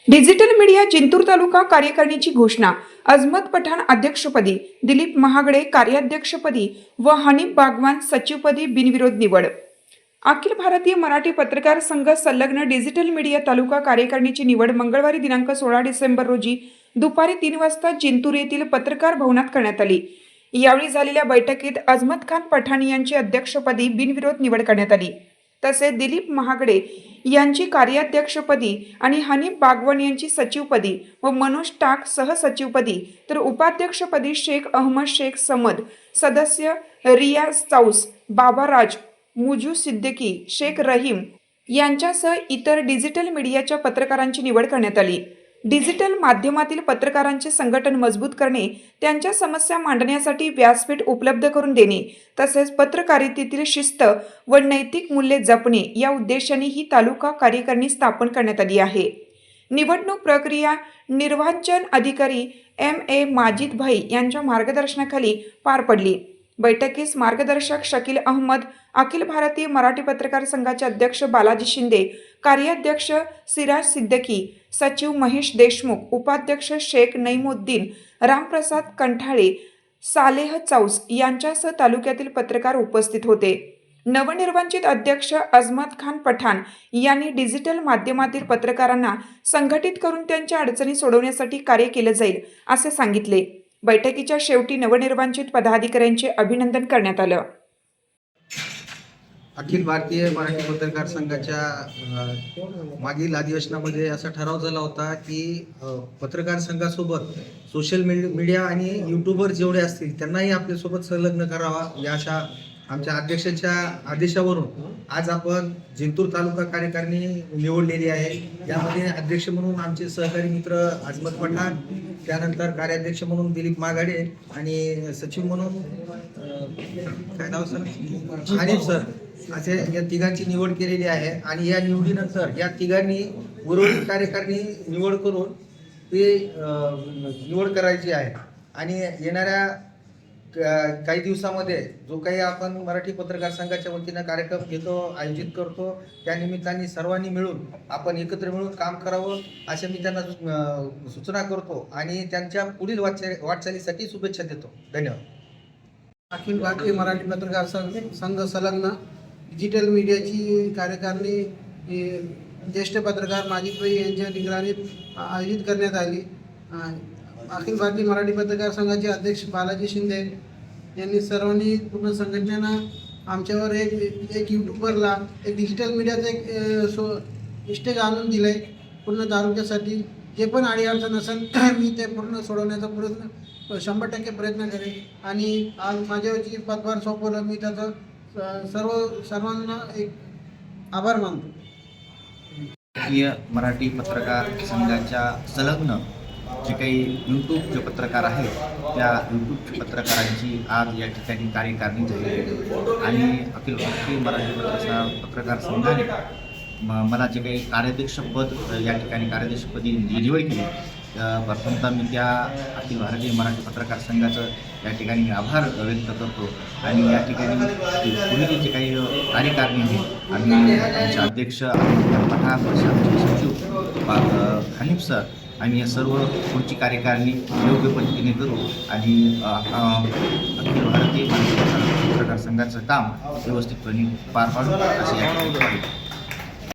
Digital media Jintur तालुका कार्यकारिणीची घोषणा। अजमत पठाण अध्यक्षपदी, दिलीप महागडे कार्याध्यक्षपदी व हनीफ बागवान सचिवपदी बिनविरोध निवड। अखिल भारतीय मराठी पत्रकार संघ संलग्न डिजिटल मीडिया तालुका कार्यकारिणीची निवड मंगळवारी दिनांक 16 डिसेंबर रोजी दुपारी 3 वाजता जिंतूर येथील पत्रकार भवनात करण्यात आली। यावेळी झालेल्या बैठकीत अजमत खान पठाण यांची अध्यक्षपदी बिनविरोध निवड करण्यात आली। तसेच दिलीप महागडे यांची कार्याध्यक्षपदी आणि हनीफ बागवान यांची सचिवपदी व मनोज टाक सहसचिवपदी, तर उपाध्यक्षपदी शेख अहमद शेख समद, सदस्य रियाज चौस, बाबा राज, मुजू सिद्दीकी, शेख रहीम यांच्यासह इतर डिजिटल मीडियाच्या पत्रकारांची निवड करण्यात आली। डिजिटल माध्यमातील पत्रकारांचे संघटन मजबूत करणे, त्यांच्या समस्या मांडण्यासाठी व्यासपीठ उपलब्ध करून देणे, तसेच पत्रकारितेतील शिस्त व नैतिक मूल्ये जपणे या उद्देशाने ही तालुका कार्यकारिणी स्थापन करण्यात आली आहे। निवडणूक प्रक्रिया निर्वाचन अधिकारी MA माजिद भाई यांच्या मार्गदर्शनाखाली पार पडली। बैठकीस मार्गदर्शक शकील अहमद, अखिल भारतीय मराठी पत्रकार संघाचे अध्यक्ष बालाजी शिंदे, कार्याध्यक्ष सिराज सिद्दीकी, सचिव महेश देशमुख, उपाध्यक्ष शेख नईमुद्दीन, रामप्रसाद कंठाळे, सालेह चौस यांच्यासह तालुक्यातील पत्रकार उपस्थित होते। नवनिर्वाचित अध्यक्ष अजमत खान पठाण यांनी डिजिटल माध्यमातील पत्रकारांना संघटित करून त्यांच्या अडचणी सोडवण्यासाठी कार्य केले जाईल असे सांगितले। बैठकीच्या शेवटी नवनिर्वाचित पदाधिकाऱ्यांचे अभिनंदन करण्यात आलं। अखिल भारतीय मराठी पत्रकार संघाच्या मागील अधिवेशनामध्ये असा ठराव झाला होता की पत्रकार संघासोबत सोशल मीडिया आणि यूट्यूबर जेवढे असतील त्यांनाही आपल्यासोबत संलग्न करावा, या अशा आमच्या अध्यक्षाच्या आदेशावरून आज आपण जिंतूर तालुका कार्यकारिणी निवडलेली आहे। यामध्ये अध्यक्ष म्हणून आमचे सहकारी मित्र अजमत पठाण, त्यानंतर कार्याध्यक्ष म्हणून दिलीप महागडे आणि सचिव म्हणून काय नाव सर, हनीफ सर, असे या तिघांची निवड केलेली आहे। आणि या निवडीनंतर या तिघांनी उर्वरित कार्यकारिणी निवड करून ते निवड करायची आहे। आणि येणाऱ्या काही दिवसामध्ये जो काही आपण मराठी पत्रकार संघाच्या वतीनं कार्यक्रम घेतो, आयोजित करतो, त्या निमित्ताने सर्वांनी मिळून आपण एकत्र मिळून काम करावं असे मी त्यांना सूचना करतो आणि त्यांच्या पुढील वाटचालीसाठी शुभेच्छा देतो। धन्यवाद। अखिल भारतीय मराठी पत्रकार संघ संलग्न डिजिटल मीडियाची कार्यकारिणी ज्येष्ठ पत्रकार माजिद भाई यांच्या निगराणीत आयोजित करण्यात आली। अखिल भारतीय मराठी पत्रकार संघाचे अध्यक्ष बालाजी शिंदे यांनी सर्वांनी पूर्ण संघटनेनं आमच्यावर एक यूट्यूबरला एक डिजिटल मीडियाचं एक स्टेज आणून दिलं आहे पूर्ण तालुक्यासाठी। जे पण अडीअडचण असेल मी ते पूर्ण सोडवण्याचा प्रयत्न 100% प्रयत्न करेन। आणि आज माझ्यावरची पदभार सोपवलं, मी त्याचं सर्वांना एक आभार मानतो। भारतीय मराठी पत्रकार संघाच्या संलग्न जे काही यूट्यूबचे पत्रकार आहेत त्या यूट्यूबच्या पत्रकारांची आज या ठिकाणी कार्यकारिणी झाली आणि अखिल भारतीय मराठी पत्रकार संघाने मला जे काही कार्याध्यक्षपद या ठिकाणी कार्याध्यक्षपदी निवड केली, प्रथमतः मी त्या अखिल भारतीय मराठी पत्रकार संघाचं या ठिकाणी आभार व्यक्त करतो। आणि या ठिकाणी पुढील जे काही कार्यकारिणी आहे आम्ही आमचे अध्यक्ष पठाण, आमचे सचिव हनीफ सर आणि या सर्व पुढची कार्यकारिणी योग्य पद्धतीने करू आणि अखिल भारतीय मराठी पत्रकार संघाचं काम व्यवस्थितपणे पार पाडू असे या ठिकाणी